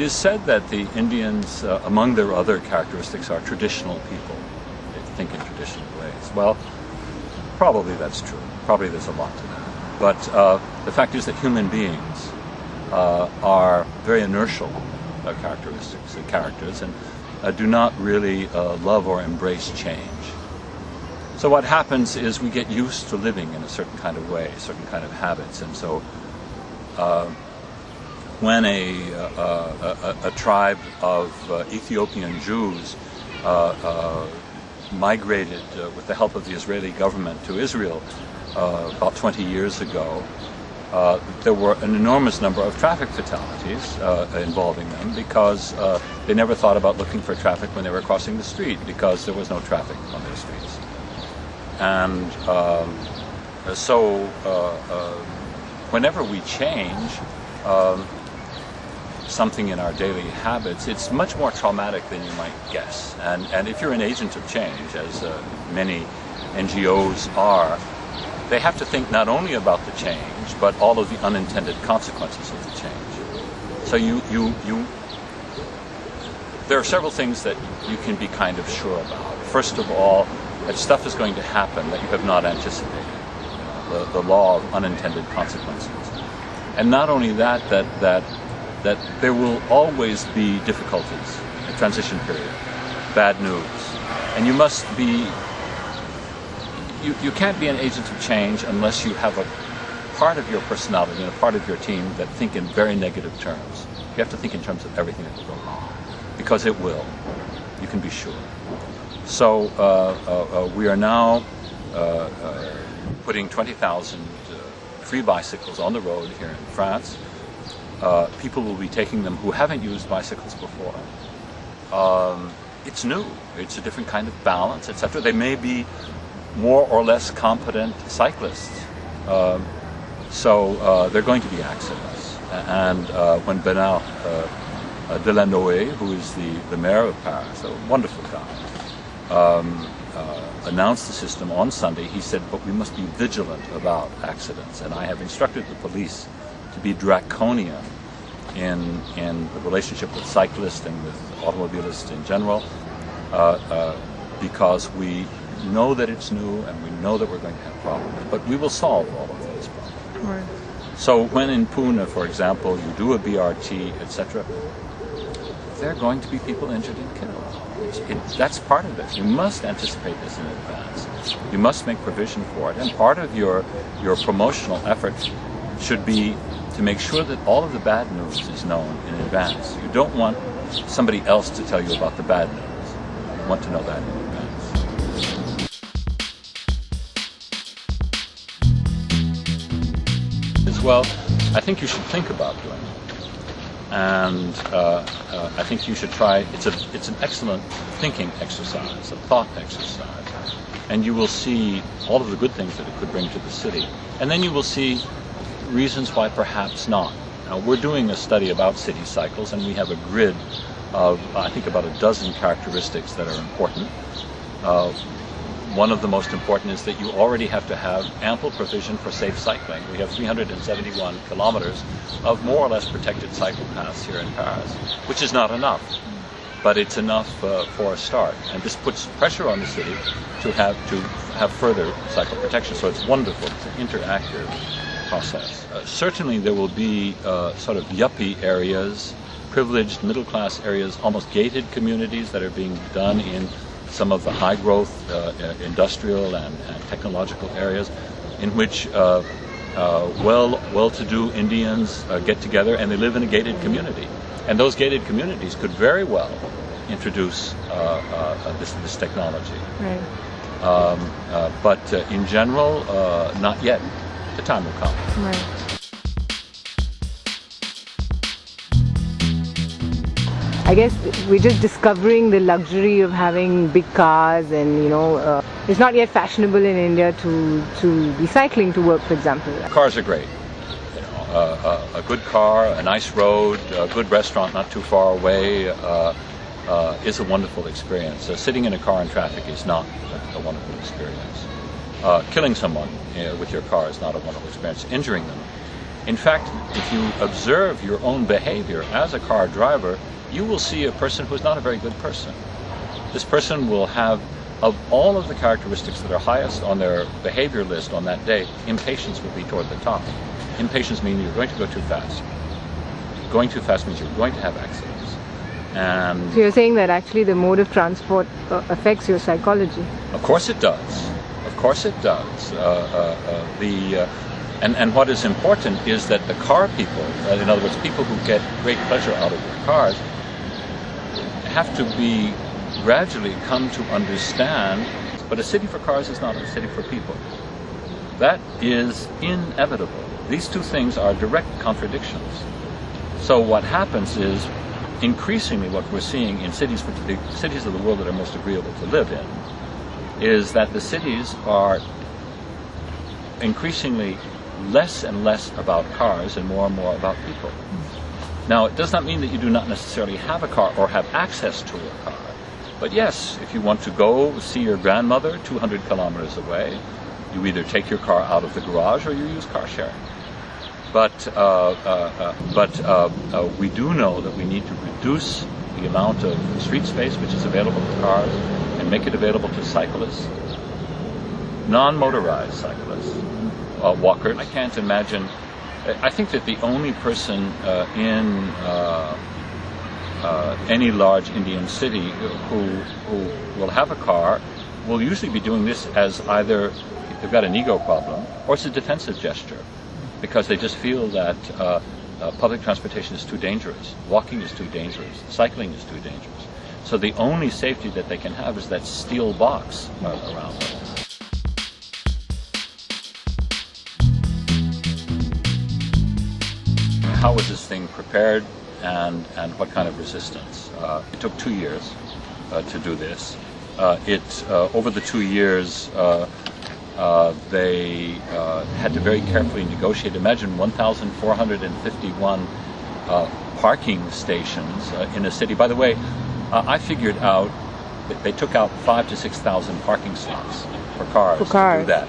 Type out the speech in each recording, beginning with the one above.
is said that the Indians, among their other characteristics, are traditional people. They think in traditional ways. Well, probably that's true. Probably there's a lot to that. But the fact is that human beings are very inertial characters, and do not really love or embrace change. So what happens is we get used to living in a certain kind of way, certain kind of habits, and so when a tribe of Ethiopian Jews migrated with the help of the Israeli government to Israel about 20 years ago, there were an enormous number of traffic fatalities involving them because they never thought about looking for traffic when they were crossing the street because there was no traffic on their streets. And so whenever we change something in our daily habits, it's much more traumatic than you might guess. And if you're an agent of change, as many NGOs are, they have to think not only about the change, but all of the unintended consequences of the change. So there are several things that you can be kind of sure about. First of all, that stuff is going to happen that you have not anticipated. The law of unintended consequences. And not only that there will always be difficulties, a transition period, bad news. And you must be you can't be an agent of change unless you have a part of your personality and a part of your team that think in very negative terms. You have to think in terms of everything that will go wrong, because it will. You can be sure. So we are now putting 20,000 free bicycles on the road here in France. People will be taking them who haven't used bicycles before. It's new. It's a different kind of balance, etc. They may be more or less competent cyclists. So there are going to be accidents. And when Bernard Delanoë, who is the mayor of Paris, a wonderful guy, announced the system on Sunday, he said, but we must be vigilant about accidents. And I have instructed the police to be draconian in the relationship with cyclists and with automobilists in general, because we know that it's new and we know that we're going to have problems, but we will solve all of those problems. Right. So when in Pune, for example, you do a BRT, etc., there are going to be people injured and killed. That's part of it. You must anticipate this in advance. You must make provision for it. And part of your promotional efforts should be to make sure that all of the bad news is known in advance. You don't want somebody else to tell you about the bad news. You want to know that in advance. As well, I think you should think about doing it. And I think you should try. It's an excellent thinking exercise, a thought exercise, and you will see all of the good things that it could bring to the city. And then you will see reasons why perhaps not. Now, we're doing a study about city cycles, and we have a grid of, I think, about a dozen characteristics that are important. One of the most important is that you already have to have ample provision for safe cycling. We have 371 kilometers of more or less protected cycle paths here in Paris, which is not enough, but it's enough for a start. And this puts pressure on the city to have further cycle protection. So it's wonderful. It's an interactive process. Certainly there will be sort of yuppie areas, privileged middle-class areas, almost gated communities that are being done in some of the high-growth industrial and technological areas, in which well-to-do Indians get together and they live in a gated community. And those gated communities could very well introduce this technology. Right. But in general, not yet. The time will come. Right. I guess we're just discovering the luxury of having big cars, and it's not yet fashionable in India to be cycling to work, for example. Cars are great. A good car, a nice road, a good restaurant not too far away is a wonderful experience. Sitting in a car in traffic is not a wonderful experience. Killing someone with your car is not a wonderful experience. Injuring them In fact, if you observe your own behavior as a car driver, you will see a person who's not a very good person. This person will have, of all of the characteristics that are highest on their behavior list on that day, impatience will be toward the top. Impatience means you're going to go too fast. Going too fast means you're going to have accidents. And So you're saying that actually the mode of transport affects your psychology? of course it does. Of course it does. And what is important is that the car people, in other words, people who get great pleasure out of their cars, have to be gradually come to understand, but a city for cars is not a city for people. That is inevitable. These two things are direct contradictions. So what happens is, increasingly what we're seeing in cities, the cities of the world that are most agreeable to live in, is that the cities are increasingly less and less about cars and more about people. Now, it does not mean that you do not necessarily have a car or have access to a car. But yes, if you want to go see your grandmother 200 kilometers away, you either take your car out of the garage or you use car sharing. But we do know that we need to reduce the amount of street space which is available to cars and make it available to cyclists, non-motorized cyclists, walkers. I can't imagine. I think that the only person in any large Indian city who will have a car will usually be doing this as either they've got an ego problem or it's a defensive gesture, because they just feel that public transportation is too dangerous, walking is too dangerous, cycling is too dangerous. So the only safety that they can have is that steel box around them. How was this thing prepared, and what kind of resistance? It took 2 years to do this. Over the 2 years, they had to very carefully negotiate. Imagine 1,451 parking stations in a city. By the way, I figured out that they took out 5,000 to 6,000 parking slots for cars to do that,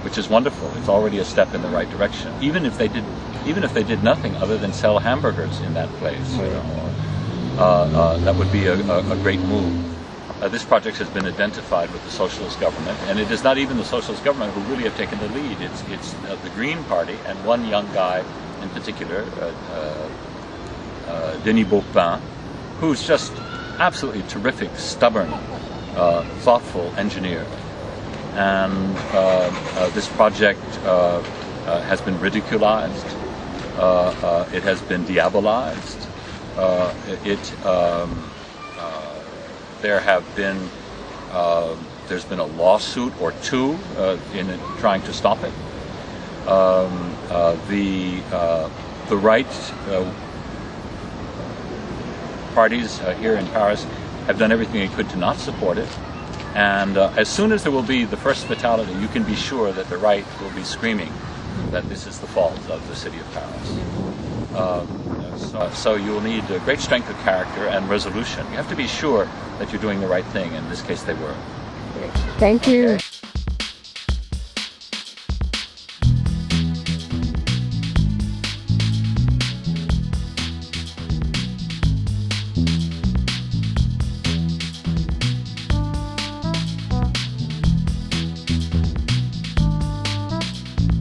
which is wonderful. It's already a step in the right direction. Even if they did nothing other than sell hamburgers in that place, that would be a great move. This project has been identified with the socialist government, and it is not even the socialist government who really have taken the lead. It's the Green Party and one young guy in particular, Denis Beaupin, who's just absolutely terrific, stubborn, thoughtful engineer. And this project has been ridiculized. It has been diabolized. There's been a lawsuit or two in trying to stop it. The right parties here in Paris have done everything they could to not support it. And as soon as there will be the first fatality, you can be sure that the right will be screaming that this is the fault of the city of Paris. So you will need a great strength of character and resolution. You have to be sure that you're doing the right thing. In this case, they were. Thank you.